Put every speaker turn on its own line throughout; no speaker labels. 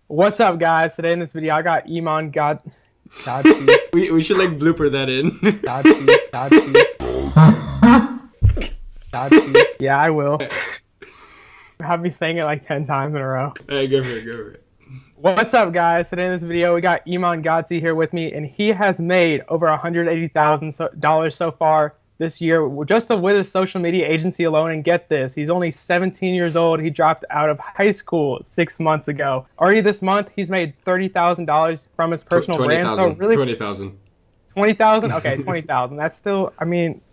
What's up, guys? Today in this video, I got Iman Gadzhi,
We should like blooper that in.
Gadzhi. Yeah, I will. Have me saying it like 10 times in a row.
Alright, go for it, go for it.
What's up, guys? Today in this video, we got Iman Gadzhi here with me, and he has made over $180,000 so far this year just with his social media agency alone. And get this, he's only 17 years old. He dropped out of high school 6 months ago. Already this month, he's made $30,000 from his personal brand. So really,
20,000.
20,000? Okay, 20,000. That's still,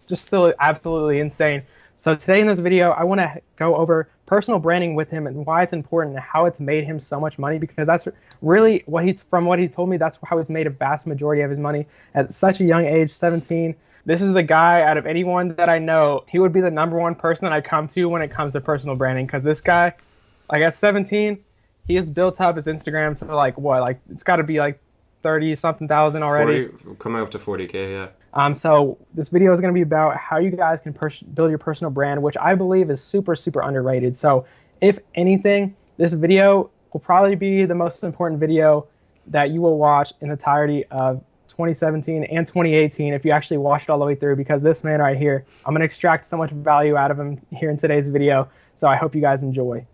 just still absolutely insane. So today in this video, I want to go over personal branding with him and why it's important and how it's made him so much money, because that's really from what he told me, that's how he's made a vast majority of his money at such a young age, 17. This is the guy out of anyone that I know, he would be the number one person that I come to when it comes to personal branding, because this guy, like at 17, he has built up his Instagram to it's got to be like 30 something thousand already.
40, coming up to 40K, yeah.
So this video is going to be about how you guys can build your personal brand, which I believe is super, super underrated. So if anything, this video will probably be the most important video that you will watch in the entirety of 2017 and 2018 if you actually watch it all the way through, because this man right here, I'm going to extract so much value out of him here in today's video. So I hope you guys enjoy.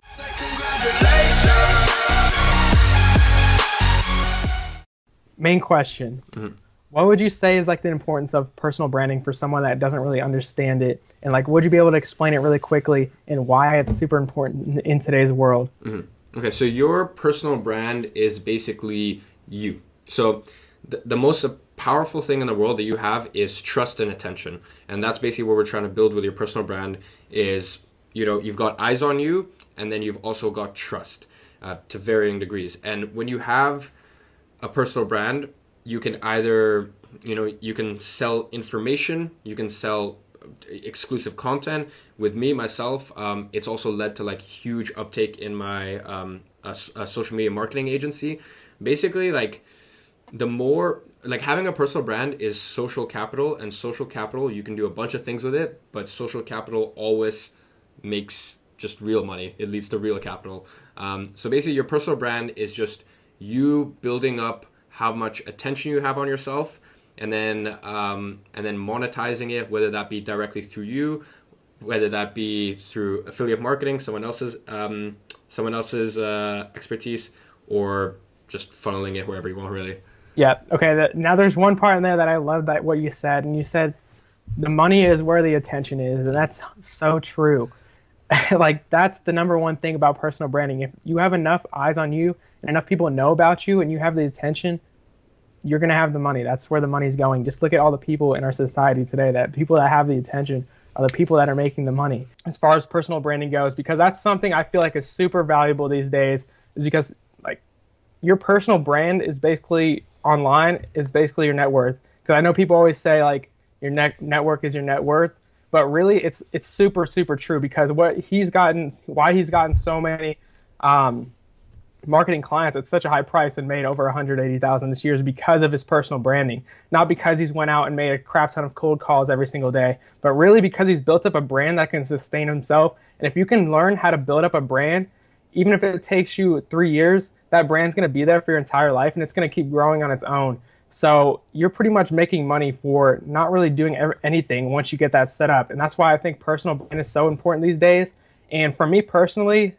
Main question. Mm-hmm. What would you say is like the importance of personal branding for someone that doesn't really understand it? And like, would you be able to explain it really quickly and why it's super important in today's world?
Mm-hmm. Okay, so your personal brand is basically you. So the most powerful thing in the world that you have is trust and attention. And that's basically what we're trying to build with your personal brand is, you've got eyes on you, and then you've also got trust to varying degrees. And when you have a personal brand, you can either, you can sell information, you can sell exclusive content. With me, myself, it's also led to like huge uptake in my social media marketing agency. Basically, like the more, like having a personal brand is social capital, and social capital, you can do a bunch of things with it, but social capital always makes just real money. It leads to real capital. So basically your personal brand is just you building up how much attention you have on yourself, and then monetizing it, whether that be directly through you, whether that be through affiliate marketing, someone else's expertise, or just funneling it wherever you want, really.
Yeah. Okay. Now there's one part in there that I love that what you said, and you said the money is where the attention is, and that's so true. Like that's the number one thing about personal branding. If you have enough eyes on you and enough people know about you and you have the attention, you're going to have the money. That's where the money's going. Just look at all the people in our society today, that people that have the attention are the people that are making the money as far as personal branding goes, because that's something I feel like is super valuable these days, is because like your personal brand is basically online, is basically your net worth. Because I know people always say like your network is your net worth, but really it's super, super true, because why he's gotten so many marketing clients at such a high price and made over 180,000 this year is because of his personal branding. Not because he's went out and made a crap ton of cold calls every single day, but really because he's built up a brand that can sustain himself. And if you can learn how to build up a brand, even if it takes you 3 years, that brand's going to be there for your entire life, and it's going to keep growing on its own. So you're pretty much making money for not really doing anything once you get that set up. And that's why I think personal brand is so important these days. And for me personally,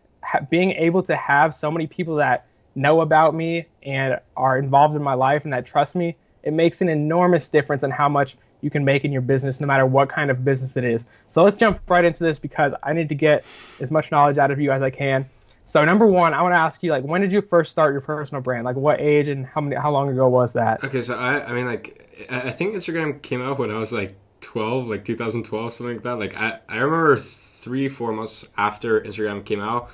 being able to have so many people that know about me and are involved in my life and that trust me, it makes an enormous difference in how much you can make in your business, no matter what kind of business it is. So let's jump right into this, because I need to get as much knowledge out of you as I can. So number one, I want to ask you, like, when did you first start your personal brand? Like, what age and how long ago was that?
Okay, so I think Instagram came out when I was like 12, like 2012, something like that. Like I remember 3-4 months after Instagram came out,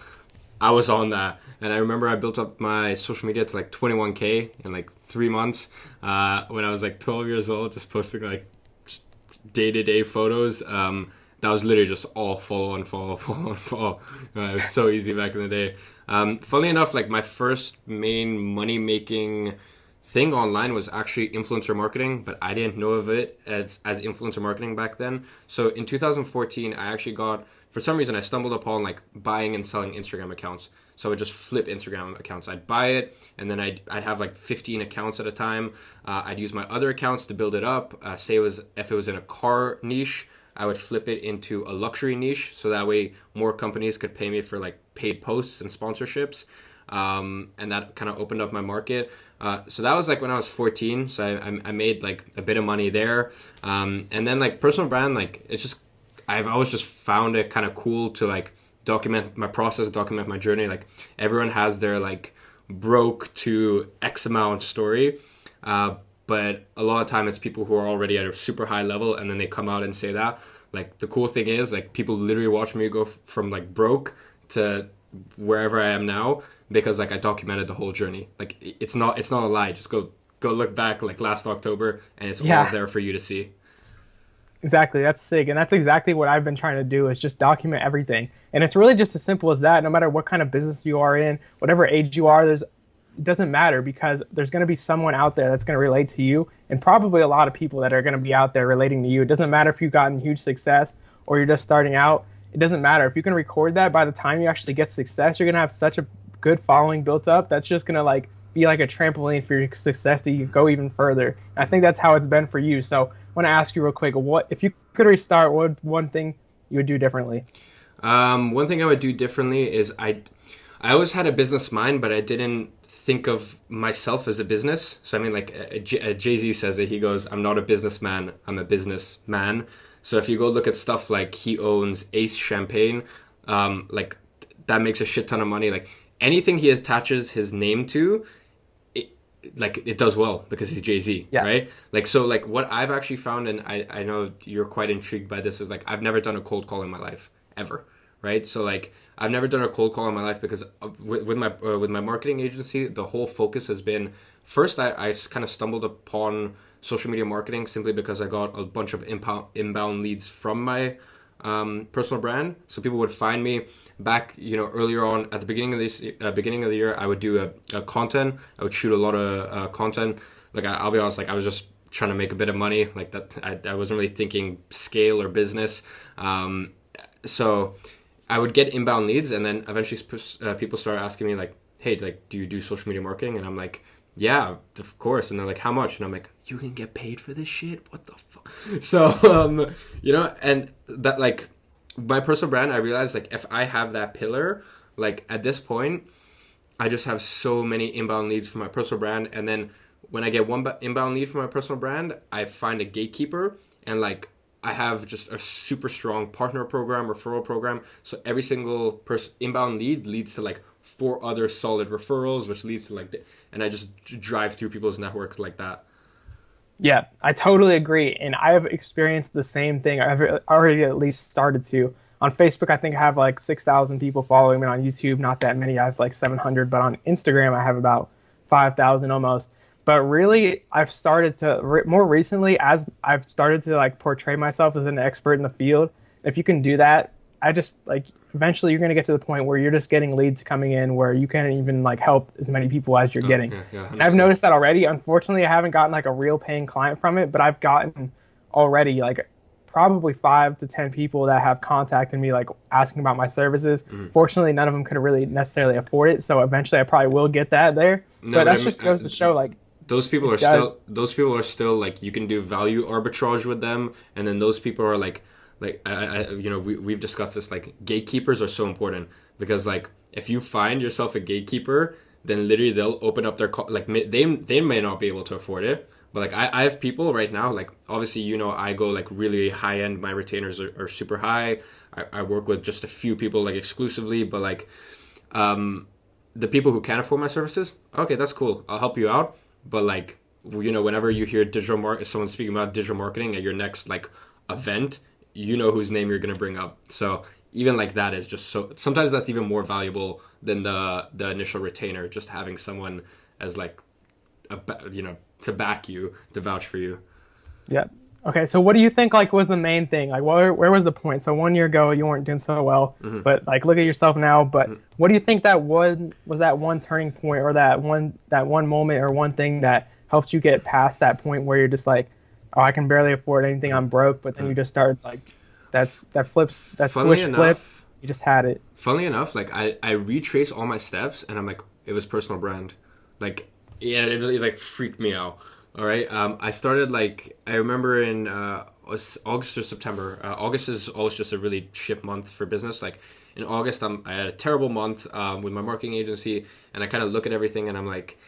I was on that, and I remember I built up my social media to like 21K in like 3 months when I was like 12 years old, just posting like day-to-day photos. That was literally just all follow. It was so easy back in the day. Funnily enough, like my first main money-making thing online was actually influencer marketing, but I didn't know of it as influencer marketing back then. So in 2014, I actually got, for some reason, I stumbled upon like buying and selling Instagram accounts. So I would just flip Instagram accounts. I'd buy it, and then I'd have like 15 accounts at a time. I'd use my other accounts to build it up. Say if it was in a car niche, I would flip it into a luxury niche, so that way more companies could pay me for like paid posts and sponsorships. And that kind of opened up my market. So that was like when I was 14. So I made like a bit of money there. And then like personal brand, like it's just, I've always just found it kind of cool to like document my process, document my journey. Like everyone has their like broke to X amount story. But a lot of time it's people who are already at a super high level, and then they come out and say that. Like the cool thing is like people literally watch me go from like broke to wherever I am now, because like I documented the whole journey. Like it's not a lie. Just go look back like last October, and it's all there for you to see.
Exactly. That's sick. And that's exactly what I've been trying to do, is just document everything. And it's really just as simple as that. No matter what kind of business you are in, whatever age you are, it doesn't matter, because there's going to be someone out there that's going to relate to you, and probably a lot of people that are going to be out there relating to you. It doesn't matter if you've gotten huge success or you're just starting out. It doesn't matter. If you can record that, by the time you actually get success, you're going to have such a good following built up that's just going to like be like a trampoline for your success to you go even further. And I think that's how it's been for you. So I want to ask you real quick, what if you could restart, what would one thing you would do differently?
One thing I would do differently is I always had a business mind, but I didn't think of myself as a business. So I mean, like Jay-Z says it, he goes, I'm not a businessman, I'm a businessman. So if you go look at stuff like he owns Ace Champagne, like that makes a shit ton of money. Like anything he attaches his name to, it does well because he's Jay-Z, right? Like, so like what I've actually found, and I know you're quite intrigued by this, is like I've never done a cold call in my life, ever, right? So like I've never done a cold call in my life because with my marketing agency, the whole focus has been, first I kind of stumbled upon social media marketing simply because I got a bunch of inbound leads from my personal brand. So people would find me back, earlier on at the beginning of the year, I would do a content. I would shoot a lot of content. Like I'll be honest, like I was just trying to make a bit of money. Like that, I wasn't really thinking scale or business. So I would get inbound leads, and then eventually people started asking me like, "Hey, like, do you do social media marketing?" And I'm like, "Yeah, of course." And they're like, "How much?" And I'm like, "You can get paid for this shit? What the fuck?" So, and that, like, my personal brand, I realized, like, if I have that pillar, like, at this point, I just have so many inbound leads for my personal brand. And then when I get one inbound lead for my personal brand, I find a gatekeeper, and, like, I have just a super strong partner program, referral program. So every single inbound lead leads to, like, 4 other solid referrals, which leads to, like, and I just drive through people's networks like that.
Yeah, I totally agree. And I have experienced the same thing. I've already at least started to. On Facebook, I think I have like 6,000 people following me. On YouTube, not that many. I have like 700. But on Instagram, I have about 5,000 almost. But really, I've started to, more recently, as I've started to like portray myself as an expert in the field. If you can do that, I just like, eventually you're going to get to the point where you're just getting leads coming in where you can't even like help as many people as you're getting. Yeah, I've noticed that already. Unfortunately, I haven't gotten like a real paying client from it, but I've gotten already like probably 5 to 10 people that have contacted me like asking about my services. Mm-hmm. Fortunately, none of them could really necessarily afford it. So eventually I probably will get that there. No, but that just goes to show like,
those people are still like, you can do value arbitrage with them. And then those people are like we've discussed this, like gatekeepers are so important, because like if you find yourself a gatekeeper, then literally they'll open up their like they may not be able to afford it, but like I have people right now, like obviously I go like really high end, my retainers are super high. I work with just a few people like exclusively, but like the people who can't afford my services, okay, that's cool, I'll help you out. But like whenever you hear someone speaking about digital marketing at your next like event, whose name you're going to bring up. So even like that is just so, sometimes that's even more valuable than the initial retainer, just having someone as like to back you, to vouch for you. Yeah.
Okay. So what do you think like was the main thing? Like where was the point? So 1 year ago you weren't doing so well, mm-hmm. but like look at yourself now. But mm-hmm. what do you think that was that one turning point, or that one moment, or one thing that helped you get past that point where you're just like, oh, I can barely afford anything, I'm broke, but then you just started like, that switch flip. You just had it.
Funnily enough, like I retrace all my steps and I'm like, it was personal brand. Like, yeah, it really like freaked me out. All right. I started like, I remember in August or September. August is always just a really shit month for business. Like in August, I had a terrible month with my marketing agency, and I kind of look at everything and I'm like,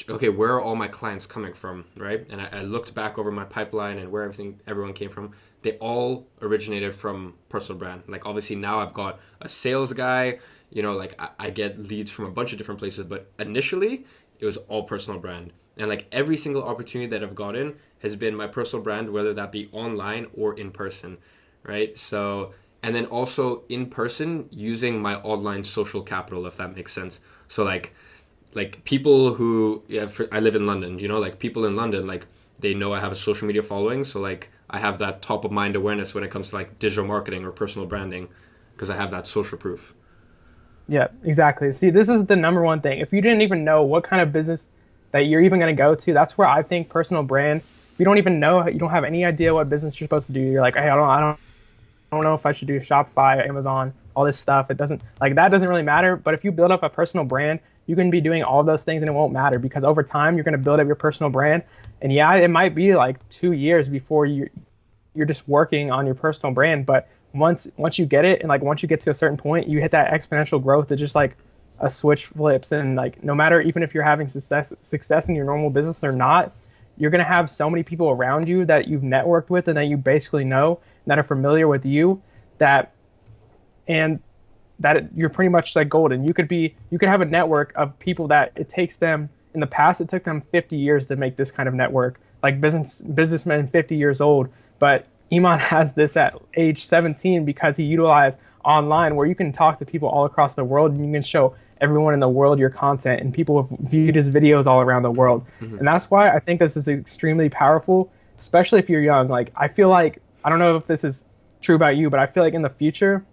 okay, where are all my clients coming from, right? And I looked back over my pipeline and where everyone came from. They all originated from personal brand. Like obviously now I've got a sales guy, you know, like I get leads from a bunch of different places, but initially it was all personal brand. And like every single opportunity that I've gotten has been my personal brand, whether that be online or in person, right? So, and then also in person using my online social capital, if that makes sense. So like people who, I live in London, you know, like people in London, like they know I have a social media following. So like I have that top of mind awareness when it comes to like digital marketing or personal branding because I have that social proof.
Yeah, exactly. See, this is the number one thing. If you didn't even know what kind of business that you're even going to go to, that's where I think personal brand, if you don't even know, you don't have any idea what business you're supposed to do. You're like, hey, I don't know if I should do Shopify, Amazon, all this stuff. It doesn't, like, that doesn't really matter. But if you build up a personal brand, you can be doing all those things and it won't matter because over time you're going to build up your personal brand. And yeah, it might be like 2 years before you're just working on your personal brand. But once you get it, and like once you get to a certain point, you hit that exponential growth that just like a switch flips. And like no matter, even if you're having success in your normal business or not, you're going to have so many people around you that you've networked with and that you basically know, that are familiar with you, that you're pretty much like golden. You could have a network of people that it takes them, in the past it took them 50 years to make this kind of network, like businessmen 50 years old, but Iman has this at age 17 because he utilized online, where you can talk to people all across the world and you can show everyone in the world your content, and people have viewed his videos all around the world. Mm-hmm. And that's why I think this is extremely powerful, especially if you're young. Like I feel like, I don't know if this is true about you, but I feel like in the future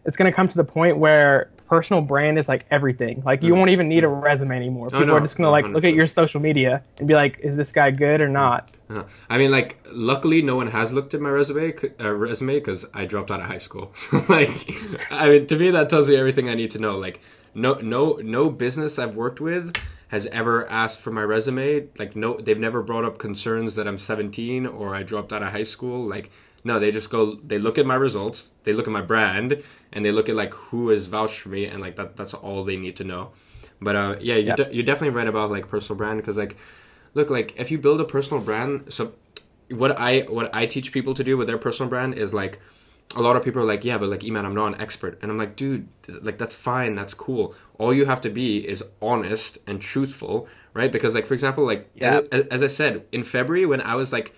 it's going to come to the point where personal brand is like everything. Like you won't even need a resume anymore. People are just going to like 100%. Look at your social media and be like, is this guy good or not?
I mean, like, luckily no one has looked at my resume because I dropped out of high school. So like, I mean, to me that tells me everything I need to know. Like no business I've worked with has ever asked for my resume. Like they've never brought up concerns that I'm 17 or I dropped out of high school. Like, no, they just they look at my results, they look at my brand, and they look at like who has vouched for me, and like that's all they need to know. But you're definitely right about like personal brand, because like, look, like if you build a personal brand, so what I teach people to do with their personal brand is like, a lot of people are like, yeah, but like, Iman, I'm not an expert. And I'm like, dude, like that's fine, that's cool. All you have to be is honest and truthful, right? Because like, for example, like as I said, in February when I was like,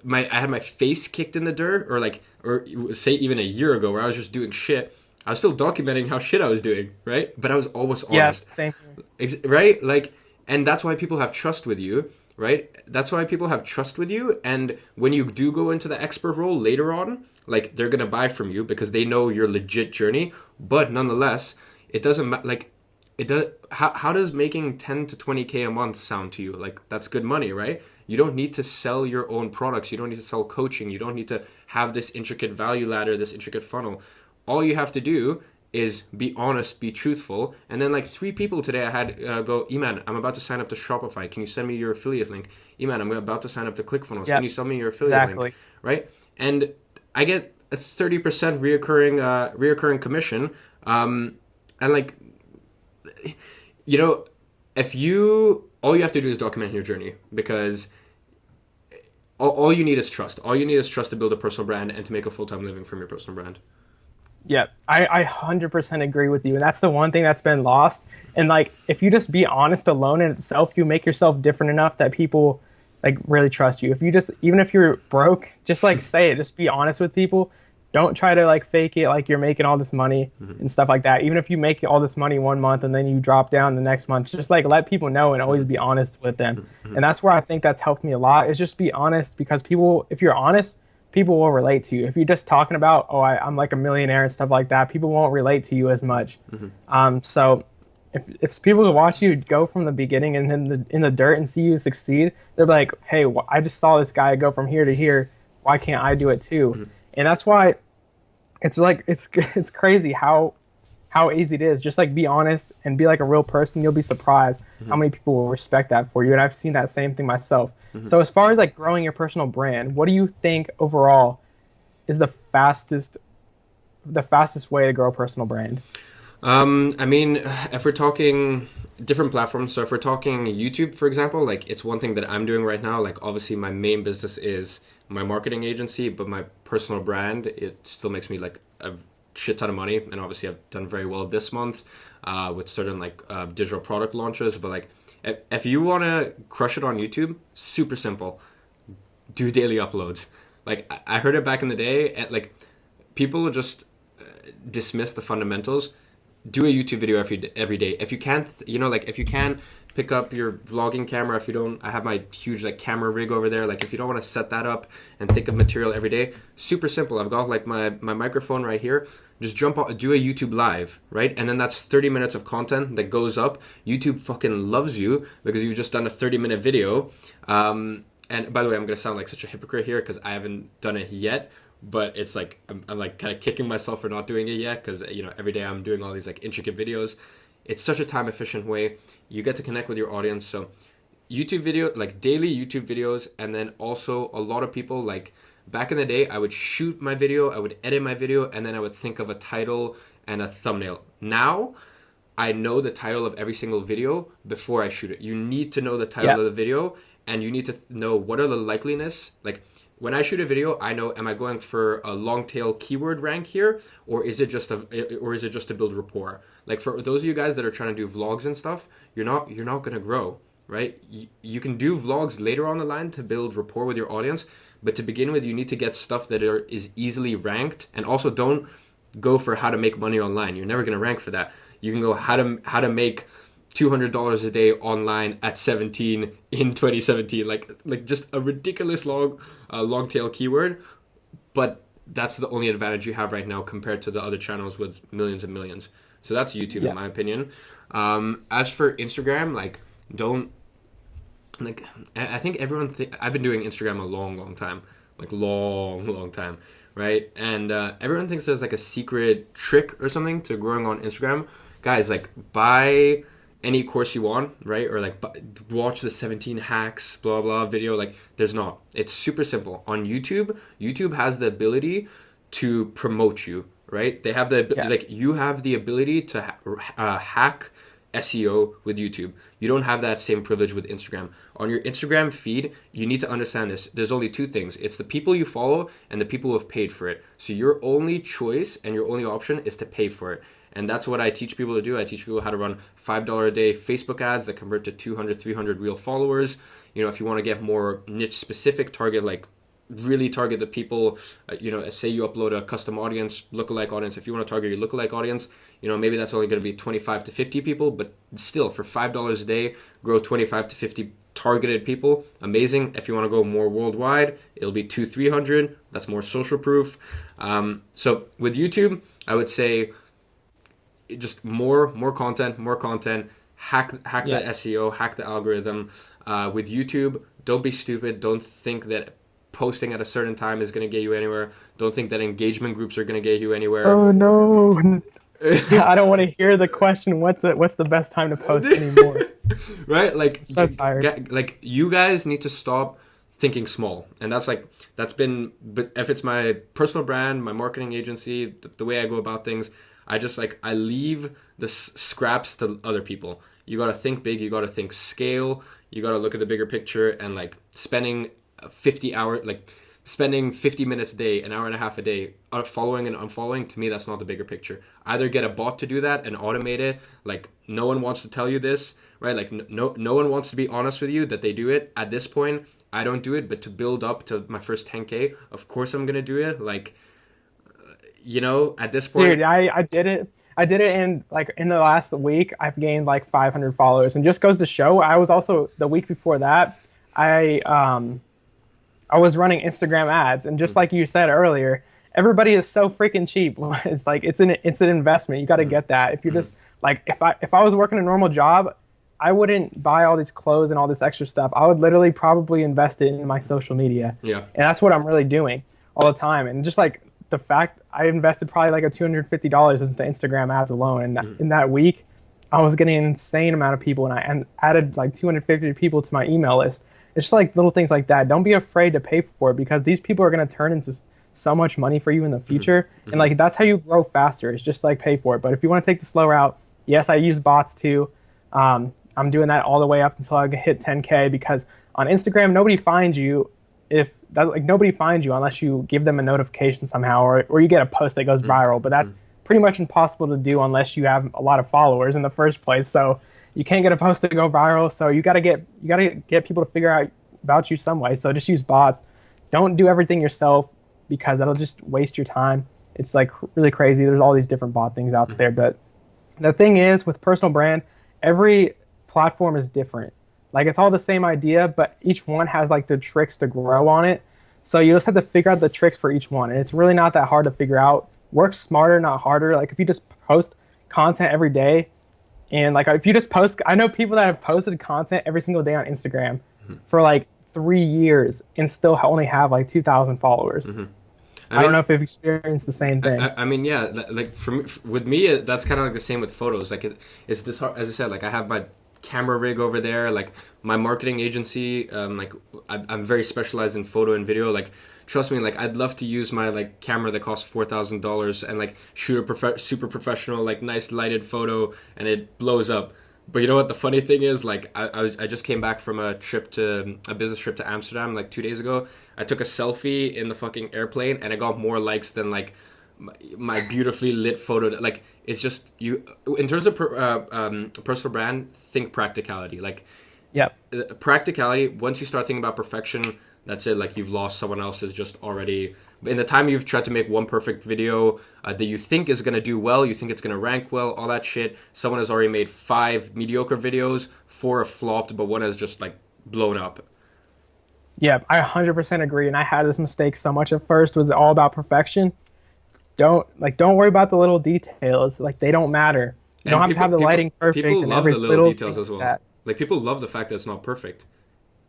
I had my face kicked in the dirt, or say even a year ago where I was just doing shit, I was still documenting how shit I was doing, right? But I was always honest.
Yeah, same.
Right? Like, and that's why people have trust with you, right? That's why people have trust with you. And when you do go into the expert role later on, like they're going to buy from you because they know your legit journey. But nonetheless, it doesn't like it does. How does making 10 to 20K a month sound to you? Like that's good money, right? You don't need to sell your own products. You don't need to sell coaching. You don't need to have this intricate value ladder, this intricate funnel. All you have to do is be honest, be truthful. And then like 3 people today I had go, Iman, I'm about to sign up to Shopify. Can you send me your affiliate link? Iman, I'm about to sign up to ClickFunnels. Can you send me your affiliate link? Right? And I get a 30% reoccurring commission. And like, you know, all you have to do is document your journey, because all you need is trust. All you need is trust to build a personal brand and to make a full-time living from your personal brand.
Yeah, I 100% agree with you. And that's the one thing that's been lost. And like, if you just be honest alone in itself, you make yourself different enough that people like really trust you. Even if you're broke, just like say it, just be honest with people. Don't try to like fake it like you're making all this money and stuff like that. Even if you make all this money one month and then you drop down the next month, just like let people know and always be honest with them. And that's where I think that's helped me a lot, is just be honest, because people, if you're honest, people will relate to you. If you're just talking about, oh, I'm like a millionaire and stuff like that, people won't relate to you as much. So if people can watch you go from the beginning and in the dirt and see you succeed, they're like, hey, I just saw this guy go from here to here. Why can't I do it too? And that's why it's like it's crazy how easy it is. Just like be honest and be like a real person. You'll be surprised how many people will respect that for you. And I've seen that same thing myself. So as far as like growing your personal brand, what do you think overall is the fastest way to grow a personal brand?
I mean, if we're talking different platforms, so if we're talking YouTube, for example, like it's one thing that I'm doing right now. Like obviously my main business is my marketing agency, but my personal brand, it still makes me like a shit ton of money. And obviously I've done very well this month with certain like digital product launches. But like if you want to crush it on YouTube, super simple. Do daily uploads. Like I heard it back in the day, and like people just dismiss the fundamentals. Do a YouTube video every day. If you can't, like if you can pick up your vlogging camera, if you don't, I have my huge like camera rig over there. Like if you don't want to set that up and think of material every day, super simple. I've got like my microphone right here. Just jump on, do a YouTube live, right? And then that's 30 minutes of content that goes up. YouTube fucking loves you because you've just done a 30-minute video. And by the way, I'm going to sound like such a hypocrite here because I haven't done it yet. But it's like I'm like kind of kicking myself for not doing it yet because every day I'm doing all these like intricate videos. It's such a time efficient way. You get to connect with your audience. So YouTube video, like daily YouTube videos, and then also a lot of people like back in the day, I would shoot my video, I would edit my video, and then I would think of a title and a thumbnail. Now I know the title of every single video before I shoot it. You need to know the title of the video, and you need to know what are the likeliness like. When I shoot a video, I know, am I going for a long tail keyword rank here, or is it just to build rapport? Like for those of you guys that are trying to do vlogs and stuff, you're not going to grow, right? You can do vlogs later on the line to build rapport with your audience, but to begin with, you need to get stuff that is easily ranked, and also don't go for how to make money online. You're never going to rank for that. You can go how to make $200 a day online at 17 in 2017, like just a ridiculous long tail keyword, but that's the only advantage you have right now compared to the other channels with millions and millions. So that's YouTube in my opinion. As for Instagram, like don't like I think everyone I've been doing Instagram a long time, like long time, right? And everyone thinks there's like a secret trick or something to growing on Instagram. Guys, like buy any course you want, right? Or like watch the 17 hacks, blah, blah video. Like there's not. It's super simple. On YouTube, YouTube has the ability to promote you, right? They have like you have the ability to hack SEO with YouTube. You don't have that same privilege with Instagram. On your Instagram feed, you need to understand this. There's only two things. It's the people you follow and the people who have paid for it. So your only choice and your only option is to pay for it. And that's what I teach people to do. I teach people how to run $5 a day Facebook ads that convert to 200, 300 real followers. If you want to get more niche specific, really target the people, say you upload a custom audience, lookalike audience. If you want to target your lookalike audience, maybe that's only going to be 25 to 50 people, but still for $5 a day, grow 25 to 50 targeted people. Amazing. If you want to go more worldwide, it'll be 200-300. That's more social proof. So with YouTube, I would say, just more content, hack the SEO, hack the algorithm. With YouTube, don't be stupid. Don't think that posting at a certain time is going to get you anywhere. Don't think that engagement groups are going to get you anywhere.
Oh no. I don't want to hear the question, what's the best time to post anymore.
Right? Like
so tired.
Like you guys need to stop thinking small. And but if it's my personal brand, my marketing agency, the way I go about things, I leave the scraps to other people. You got to think big. You got to think scale. You got to look at the bigger picture, and like spending 50 minutes a day, an hour and a half a day, following and unfollowing, to me, that's not the bigger picture. Either get a bot to do that and automate it. Like no one wants to tell you this, right? Like no one wants to be honest with you that they do it. At this point, I don't do it, but to build up to my first 10K, of course I'm going to do it. Like, at this point,
dude, I did it, and like in the last week I've gained like 500 followers, and just goes to show, I was also, the week before that, I was running Instagram ads, and just like you said earlier, everybody is so freaking cheap. It's like it's an investment. You got to get that. If you're just like, if I was working a normal job, I wouldn't buy all these clothes and all this extra stuff. I would literally probably invest it in my social media.
Yeah.
And that's what I'm really doing all the time. And just like the fact I invested probably like a $250 into Instagram ads alone, and in that week, I was getting an insane amount of people, and added like 250 people to my email list. It's just like little things like that. Don't be afraid to pay for it, because these people are going to turn into so much money for you in the future. And like that's how you grow faster. It's just like pay for it. But if you want to take the slow route, yes, I use bots too. I'm doing that all the way up until I hit 10K, because on Instagram nobody finds you nobody finds you unless you give them a notification somehow, or you get a post that goes viral. But that's pretty much impossible to do unless you have a lot of followers in the first place. So you can't get a post to go viral. So you gotta get people to figure out about you some way. So just use bots. Don't do everything yourself, because that'll just waste your time. It's like really crazy. There's all these different bot things out there. But the thing is, with personal brand, every platform is different. Like it's all the same idea, but each one has like the tricks to grow on it. So you just have to figure out the tricks for each one. And it's really not that hard to figure out. Work smarter, not harder. Like if you just post content every day, and like if you just post, I know people that have posted content every single day on Instagram for like 3 years and still only have like 2,000 followers. I don't know if you've experienced the same thing.
I mean, yeah, like with me, that's kind of like the same with photos. Like it's this hard, as I said, like I have my camera rig over there, like my marketing agency, like I'm very specialized in photo and video. Like trust me, like I'd love to use my like camera that costs $4,000 and like shoot a super professional, like nice lighted photo, and it blows up. But you know what the funny thing is, like I just came back from a business trip to Amsterdam like 2 days ago. I took a selfie in the fucking airplane, and I got more likes than like my beautifully lit photo. Like it's just, you in terms of personal brand, think practicality. Like practicality, once you start thinking about perfection, that's it. Like you've lost. Someone else is just already, in the time you've tried to make one perfect video that you think is going to do well, you think it's going to rank well, all that shit, someone has already made 5 mediocre videos, 4 have flopped, but one has just like blown up.
Yeah, I 100% agree. And I had this mistake so much at first. Was all about perfection. Don't worry about the little details. Like they don't matter. You don't have to have the lighting perfect.
People
and
love
every
the little details as well.
Like,
like people love the fact that it's not perfect,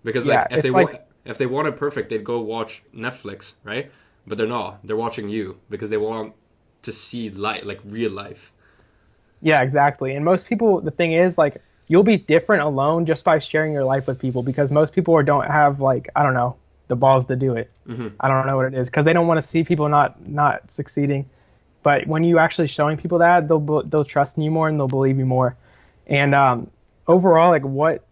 because like if they want it perfect, they'd go watch Netflix, right? But they're not. They're watching you because they want to see like real life.
Yeah, exactly. And most people, the thing is, like, you'll be different alone just by sharing your life with people, because most people don't have, like, I don't know, the balls to do it. I don't know what it is, because they don't want to see people not succeeding. But when you actually showing people that, they'll trust in you more and they'll believe you more. And overall, like, what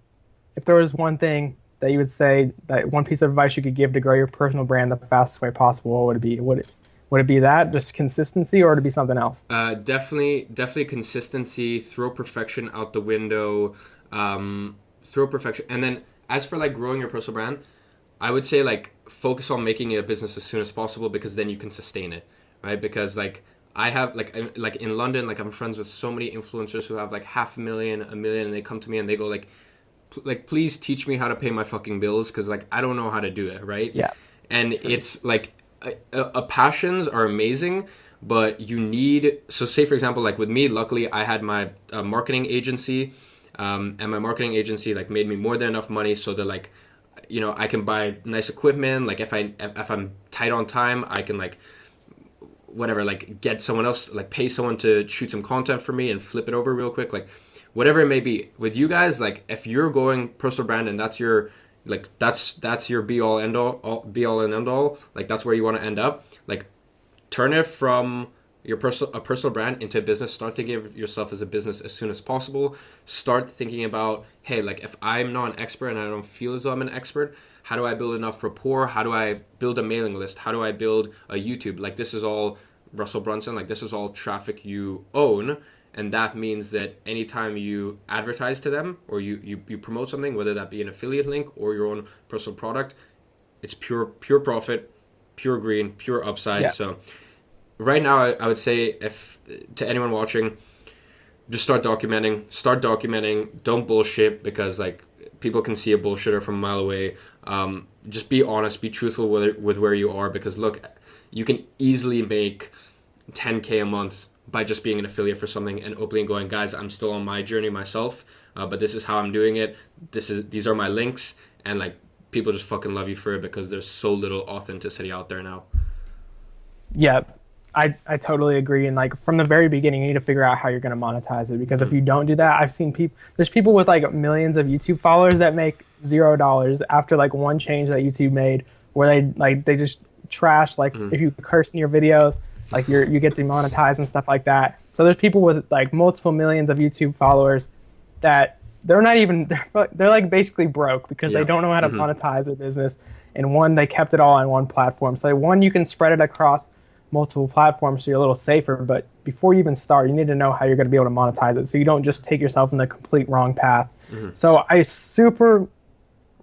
if there was one thing that you would say, that one piece of advice you could give to grow your personal brand the fastest way possible, what would it be? Would it be that, just consistency, or would it be something else?
Definitely consistency. Throw perfection out the window. Throw perfection. And then as for like growing your personal brand, I would say like focus on making it a business as soon as possible, because then you can sustain it, right? Because like I have like in London, like I'm friends with so many influencers who have like 500,000, 1 million, and they come to me and they go like please teach me how to pay my fucking bills, because like I don't know how to do it, right?
Yeah.
And it's like passions are amazing, but you need, so say for example, like with me, luckily I had my marketing agency, and my marketing agency like made me more than enough money so that like, you know, I can buy nice equipment. Like if I'm tight on time, I can like whatever, like get someone else, like pay someone to shoot some content for me and flip it over real quick, like whatever it may be. With you guys, like if you're going personal brand and that's your like that's your be all and end all, like that's where you want to end up, like turn it from your personal brand into a business. Start thinking of yourself as a business as soon as possible. Start thinking about, hey, like if I'm not an expert and I don't feel as though I'm an expert, how do I build enough rapport? How do I build a mailing list? How do I build a YouTube? Like this is all Russell Brunson, like this is all traffic you own. And that means that anytime you advertise to them or you promote something, whether that be an affiliate link or your own personal product, it's pure profit, pure green, pure upside. Yeah. So right now, I would say, if to anyone watching, just start documenting. Don't bullshit, because like people can see a bullshitter from a mile away. Just be honest, be truthful with where you are, because look, you can easily make 10K a month by just being an affiliate for something and openly going, guys, I'm still on my journey myself, but this is how I'm doing it. These are my links, and like people just fucking love you for it, because there's so little authenticity out there now.
Yeah, I totally agree. And like from the very beginning, you need to figure out how you're going to monetize it, because if you don't do that, I've seen there's people with like millions of YouTube followers that make $0 after like one change that YouTube made, where they just trash, like if you curse in your videos, like you get demonetized and stuff like that. So there's people with like multiple millions of YouTube followers that they're not even they're like basically broke because they don't know how to monetize their business. And one, they kept it all on one platform. So one, you can spread it across multiple platforms so you're a little safer, but before you even start, you need to know how you're going to be able to monetize it so you don't just take yourself in the complete wrong path. So I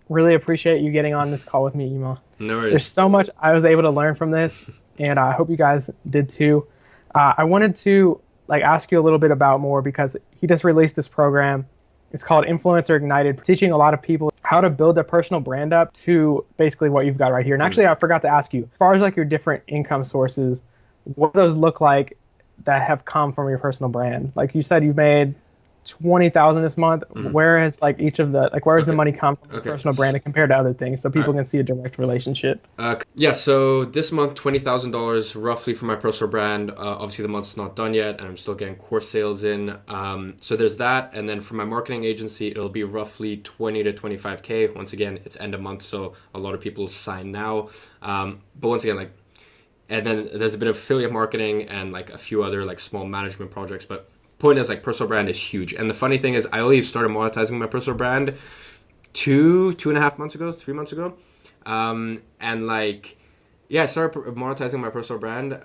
really appreciate you getting on this call with me, Iman.
No worries.
There's so much I was able to learn from this, and I hope you guys did too. I wanted to like ask you a little bit about more, because he just released this program. It's called Influencer Ignited, teaching a lot of people how to build their personal brand up to basically what you've got right here. And actually, I forgot to ask you, as far as like your different income sources, what do those look like that have come from your personal brand? Like you said, you've made 20,000 this month. Where has like each of the where does the money come from your personal brand compared to other things, so people can see a direct relationship?
So this month, $20,000 roughly for my personal brand. Obviously the month's not done yet, and I'm still getting course sales in. So there's that, and then for my marketing agency, it'll be roughly 20 to 25K. Once again, it's end of month, so a lot of people sign now. But once again, like, and then there's a bit of affiliate marketing and like a few other like small management projects, but point is, like, personal brand is huge. And the funny thing is, I only started monetizing my personal brand 2.5 months ago, 3 months ago. And like, yeah, I started monetizing my personal brand.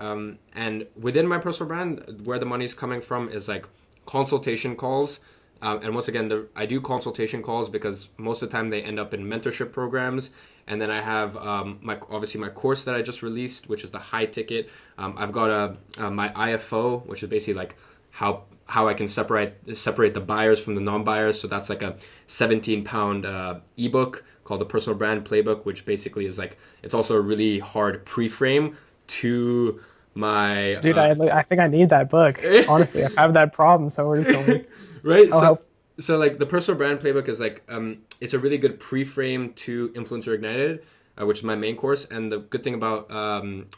And within my personal brand, where the money's coming from is like consultation calls. And once again, I do consultation calls because most of the time they end up in mentorship programs. And then I have my course that I just released, which is the high ticket. I've got my IFO, which is basically like how I can separate the buyers from the non-buyers. So that's like a 17-pound ebook called the Personal Brand Playbook, which basically is like, it's also a really hard pre-frame to my...
Dude, I think I need that book. Honestly, I have that problem, so we're just going
right? So like the Personal Brand Playbook is like, it's a really good pre-frame to Influencer Ignited, which is my main course. And the good thing about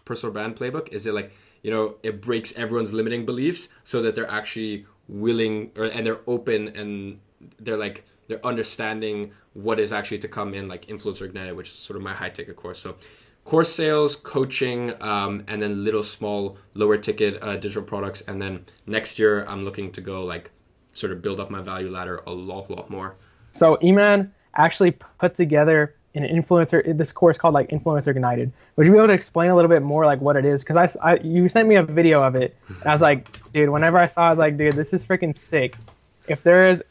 Personal Brand Playbook is it breaks everyone's limiting beliefs so that they're actually willing and they're open, and they're understanding what is actually to come in, like Influencer Ignited, which is sort of my high ticket course. So course sales, coaching, and then little small lower ticket digital products. And then next year I'm looking to go like sort of build up my value ladder a lot more.
So Iman actually put together this course called like Influencer Ignited. Would you be able to explain a little bit more like what it is? Because you sent me a video of it, and I was like, dude, whenever I saw it, I was like, dude, this is freaking sick. If there is,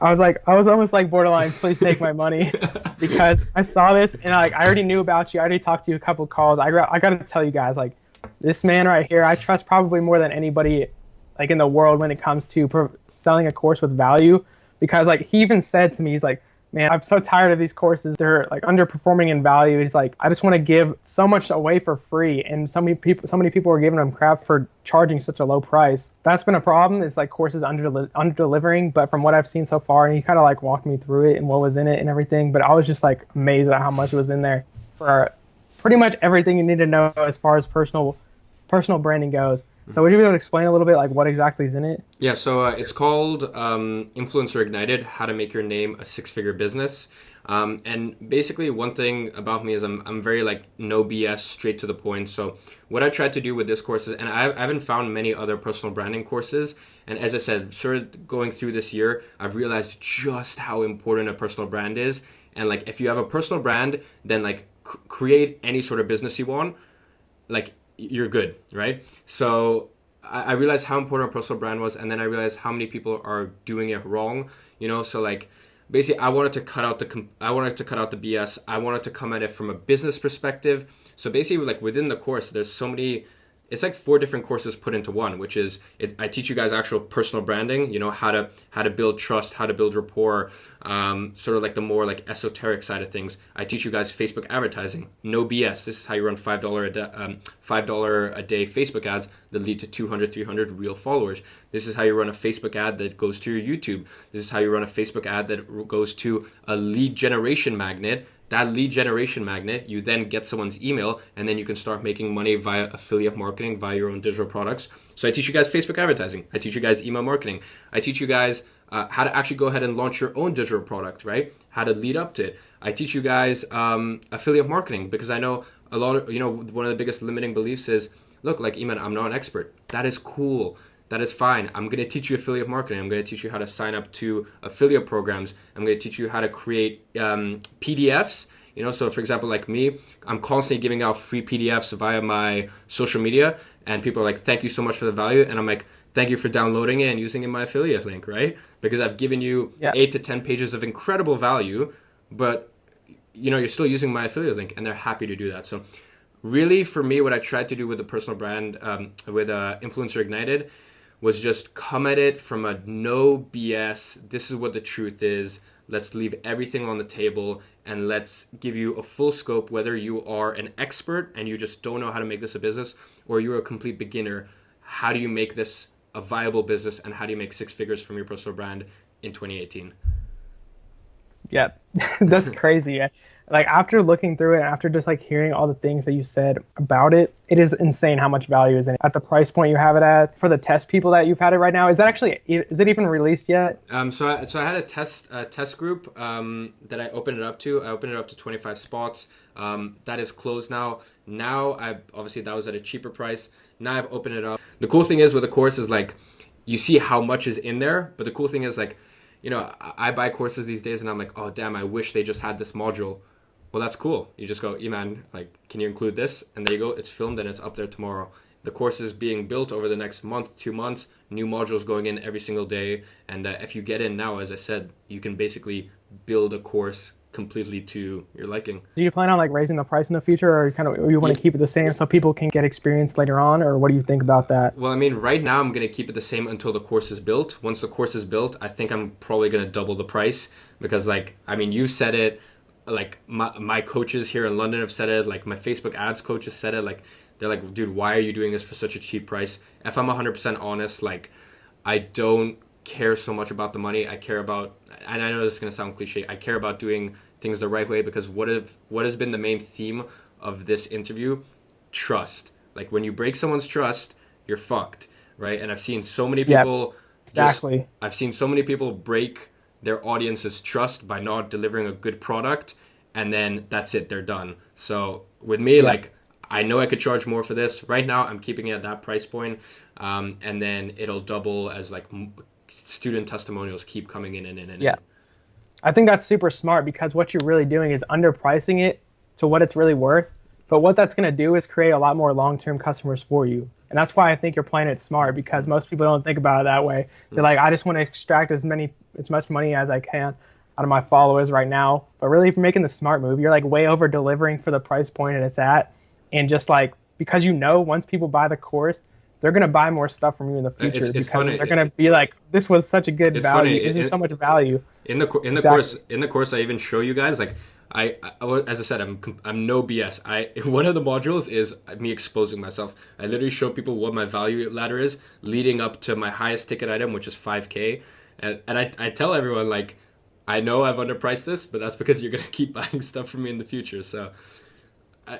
I was almost like borderline, please take my money, because I saw this and I already knew about you. I already talked to you a couple of calls. I got to tell you guys, like, this man right here, I trust probably more than anybody like in the world when it comes to selling a course with value, because like he even said to me, he's like, man, I'm so tired of these courses. They're like underperforming in value. He's like, I just want to give so much away for free. And so many people are giving him crap for charging such a low price. That's been a problem. It's like courses under delivering. But from what I've seen so far, and he kind of like walked me through it and what was in it and everything. But I was just like amazed at how much was in there for pretty much everything you need to know as far as personal branding goes. So would you be able to explain a little bit like what exactly is in it?
Yeah, so it's called Influencer Ignited, How to Make Your Name a Six-Figure Business. And basically one thing about me is I'm very like no BS, straight to the point. So what I tried to do with this course is, and I haven't found many other personal branding courses. And as I said, sort of going through this year, I've realized just how important a personal brand is. And like if you have a personal brand, then like create any sort of business you want, like you're good, right? So I realized how important a personal brand was, and then I realized how many people are doing it wrong, so like basically I wanted to cut out the BS. I wanted to come at it from a business perspective. So basically like within the course, there's so many, it's like 4 different courses put into one, which is I teach you guys actual personal branding, how to build trust, how to build rapport, sort of like the more like esoteric side of things. I teach you guys Facebook advertising, no BS. This is how you run $5 a day Facebook ads that lead to 200, 300 real followers. This is how you run a Facebook ad that goes to your YouTube. This is how you run a Facebook ad that goes to a lead generation magnet that lead generation magnet, you then get someone's email, and then you can start making money via affiliate marketing, via your own digital products. So I teach you guys Facebook advertising. I teach you guys email marketing. I teach you guys how to actually go ahead and launch your own digital product, right? How to lead up to it. I teach you guys affiliate marketing, because I know a lot of, one of the biggest limiting beliefs is, look, like, Iman, I'm not an expert. That is cool. That is fine. I'm going to teach you affiliate marketing. I'm going to teach you how to sign up to affiliate programs. I'm going to teach you how to create PDFs. So for example, like me, I'm constantly giving out free PDFs via my social media, and people are like, thank you so much for the value. And I'm like, thank you for downloading it and using it in my affiliate link, right? Because I've given you 8 to 10 pages of incredible value, but you're still using my affiliate link, and they're happy to do that. So really, for me, what I tried to do with the personal brand, with Influencer Ignited, was just come at it from a no BS. This is what the truth is. Let's leave everything on the table, and let's give you a full scope, whether you are an expert and you just don't know how to make this a business, or you're a complete beginner. How do you make this a viable business, and how do you make 6 figures from your personal brand in 2018?
Yeah, that's crazy. Like, after looking through it, after just like hearing all the things that you said about it, it is insane how much value is in it. At the price point you have it at, for the test people that you've had it right now, is it even released yet? So
I had a test group that I opened it up to. I opened it up to 25 spots. That is closed now. Obviously that was at a cheaper price. Now I've opened it up. The cool thing is with the course is, like, you see how much is in there, but the cool thing is, like, I buy courses these days and I'm like, oh damn, I wish they just had this module. Well, that's cool. You just go, Iman, like, can you include this? And there you go. It's filmed and it's up there tomorrow. The course is being built over the next month, 2 months, new modules going in every single day. And if you get in now, as I said, you can basically build a course completely to your liking.
Do you plan on like raising the price in the future, or you want to keep it the same so people can get experience later on, or what do you think about that?
Well, I mean, right now I'm going to keep it the same until the course is built. Once the course is built, I think I'm probably going to double the price, because, like, I mean, you said it, like, my coaches here in London have said it, like, my Facebook ads coaches said it, like, they're like, dude, why are you doing this for such a cheap price? If I'm 100% honest, like, I don't care so much about the money. I care about, and I know this is going to sound cliche, I care about doing things the right way, because what has been the main theme of this interview? Trust. Like, when you break someone's trust, you're fucked, right? And I've seen so many people, I've seen so many people break their audience's trust by not delivering a good product, and then that's it, they're done. So with me, like, I know I could charge more for this. Right now, I'm keeping it at that price point, and then it'll double as, like, student testimonials keep coming in.
Yeah. I think that's super smart, because what you're really doing is underpricing it to what it's really worth. But what that's going to do is create a lot more long-term customers for you. And that's why I think you're playing it smart, because most people don't think about it that way. They're like, I just want to extract as much money as I can out of my followers right now. But really, if you're making the smart move, you're like way over delivering for the price point and it's at. And just like, because once people buy the course, they're going to buy more stustuff from you in the future,
it's
because
funny.
they're going to be like, this was such a good value. It is so much value.
In the course, I even show you guys, like, I as I said, I'm no BS. One of the modules is me exposing myself. I literally show people what my value ladder is leading up to my highest ticket item, which is 5K. And I tell everyone, like, I know I've underpriced this, but that's because you're going to keep buying stuff from me in the future. So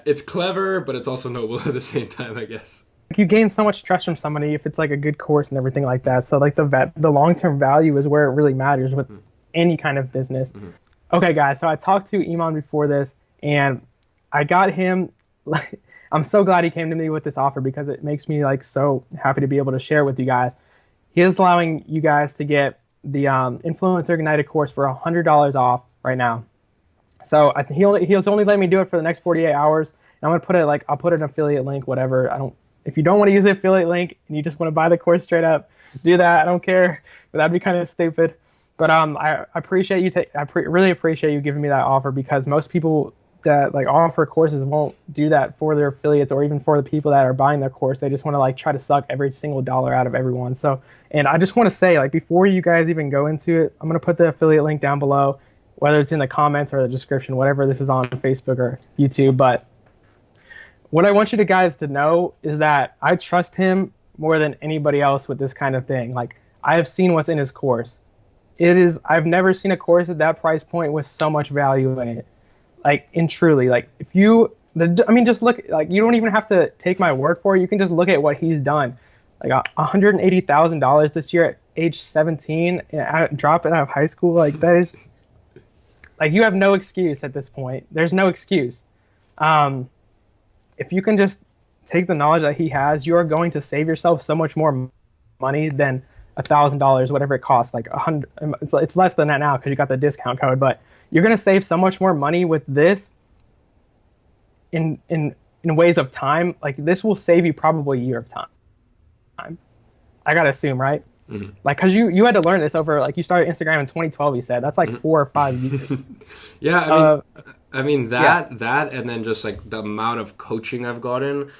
it's clever, but it's also noble at the same time, I guess.
You gain so much trust from somebody if it's like a good course and everything like that. So like the long-term value is where it really matters with any kind of business. Mm-hmm. Okay, guys, so I talked to Iman before this, and I got him, like, I'm so glad he came to me with this offer, because it makes me like so happy to be able to share it with you guys. He is allowing you guys to get the Influencer Ignited course for $100 off right now. So he'll only let me do it for the next 48 hours. And I'm gonna I'll put an affiliate link, whatever. If you don't want to use the affiliate link and you just want to buy the course straight up, do that. I don't care, but that'd be kind of stupid. But I appreciate you. Really appreciate you giving me that offer, because most people that like offer courses won't do that for their affiliates, or even for the people that are buying their course. They just want to like try to suck every single dollar out of everyone. So, and I just want to say, like, before you guys even go into it, I'm gonna put the affiliate link down below, whether it's in the comments or the description, whatever this is on Facebook or YouTube. But what I want you guys to know is that I trust him more than anybody else with this kind of thing. Like, I have seen what's in his course. I've never seen a course at that price point with so much value in it. Like, and truly, like, if you, I mean, just look, like, you don't even have to take my word for it. You can just look at what he's done. Like, $180,000 this year at age 17, dropping out of high school. Like, that is, like, you have no excuse at this point. There's no excuse. If you can just take the knowledge that he has, you are going to save yourself so much more money than $1,000, whatever it costs. Like 100, it's less than that now because you got the discount code. But you're going to save so much more money with this in ways of time. Like, this will save you probably a year of time. I gotta assume, right? Mm-hmm. Like, because you had to learn this over, like, you started Instagram in 2012, you said. That's like 4 or 5 years.
Yeah, I mean that and then just like the amount of coaching I've gotten,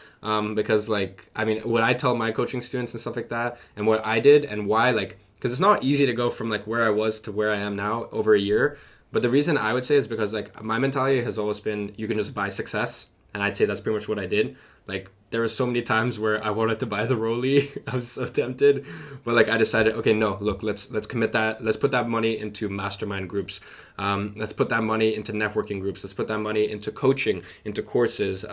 because, like, I mean, what I tell my coaching students and stuff like that, and what I did and why, like, because it's not easy to go from like where I was to where I am now over a year. But the reason I would say is because, like, my mentality has always been you can just buy success, and I'd say that's pretty much what I did. Like, there were so many times where I wanted to buy the Rolly. I was so tempted, but like I decided, okay, no, look, let's commit that. Let's put that money into mastermind groups. Let's put that money into networking groups. Let's put that money into coaching, into courses.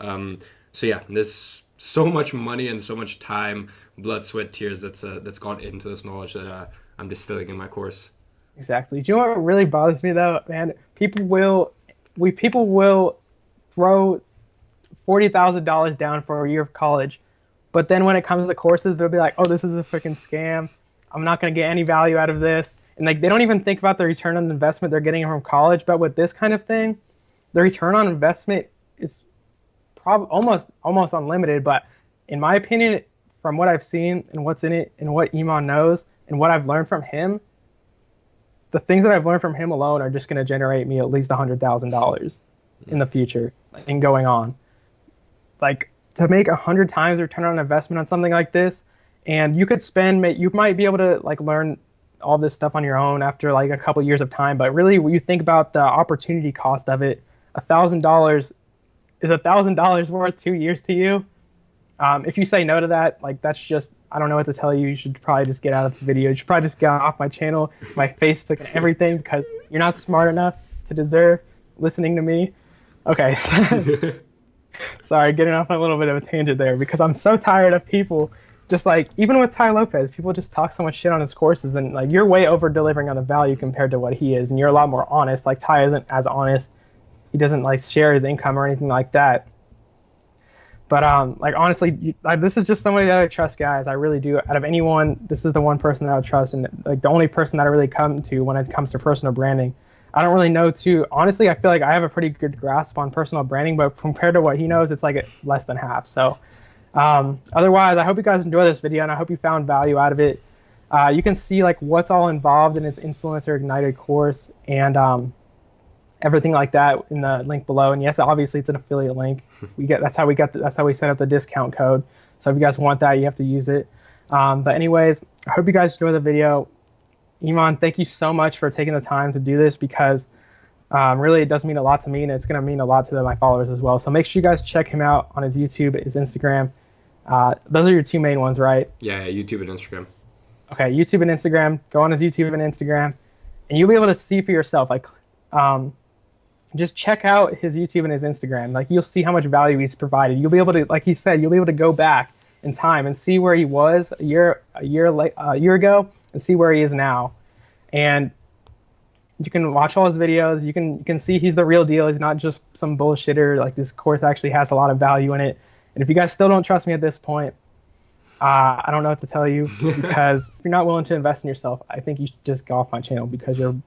So yeah, there's so much money and so much time, blood, sweat, tears that's gone into this knowledge that I'm distilling in my course.
Exactly. Do you know what really bothers me though, man? People will throw $40,000 down for a year of college, but then when it comes to courses, they'll be like, "Oh, this is a freaking scam. I'm not going to get any value out of this." And like, they don't even think about the return on investment they're getting from college. But with this kind of thing, the return on investment is almost unlimited. But in my opinion, from what I've seen and what's in it and what Iman knows and what I've learned from him, the things that I've learned from him alone are just going to generate me at least $100,000 in the future and going on. Like, to make 100 times return on investment on something like this, and you might be able to like learn all this stuff on your own after like a couple years of time. But really, when you think about the opportunity cost of it, $1,000 is $1,000 worth 2 years to you. If you say no to that, like, that's just, I don't know what to tell you. You should probably just get out of this video. You should probably just get off my channel, my Facebook, and everything, because you're not smart enough to deserve listening to me. Okay. Sorry, getting off a little bit of a tangent there, because I'm so tired of people just like, even with Ty Lopez, people just talk so much shit on his courses, and like, you're way over delivering on the value compared to what he is, and you're a lot more honest. Like, Ty isn't as honest. He doesn't like share his income or anything like that. But like, honestly, this is just somebody that I trust, guys. I really do. Out of anyone, this is the one person that I would trust, and like the only person that I really come to when it comes to personal branding. I don't really know too. Honestly, I feel like I have a pretty good grasp on personal branding, but compared to what he knows, it's like less than half. So otherwise, I hope you guys enjoy this video, and I hope you found value out of it. You can see like what's all involved in his Influencer Ignited course and everything like that in the link below. And yes, obviously it's an affiliate link. That's how we set up the discount code. So if you guys want that, you have to use it. But anyways, I hope you guys enjoy the video. Iman, thank you so much for taking the time to do this, because really it does mean a lot to me, and it's going to mean a lot to my followers as well. So make sure you guys check him out on his YouTube, his Instagram. Those are your two main ones, right?
Yeah, YouTube and Instagram.
Okay, YouTube and Instagram. Go on his YouTube and Instagram, and you'll be able to see for yourself. Like, just check out his YouTube and his Instagram. Like, you'll see how much value he's provided. You'll be able to, like he said, you'll be able to go back in time and see where he was a year ago, and see where he is now. And you can watch all his videos. You can see he's the real deal. He's not just some bullshitter. Like, this course actually has a lot of value in it. And if you guys still don't trust me at this point, I don't know what to tell you, because if you're not willing to invest in yourself, I think you should just go off my channel, because you're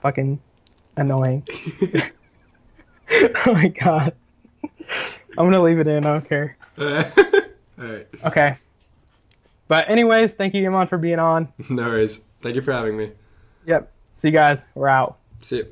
fucking annoying. Oh my god. I'm gonna leave it in. I don't care.
All right.
Okay. But anyways, thank you, Iman, for being on.
No worries. Thank you for having me.
Yep. See you guys. We're out.
See you.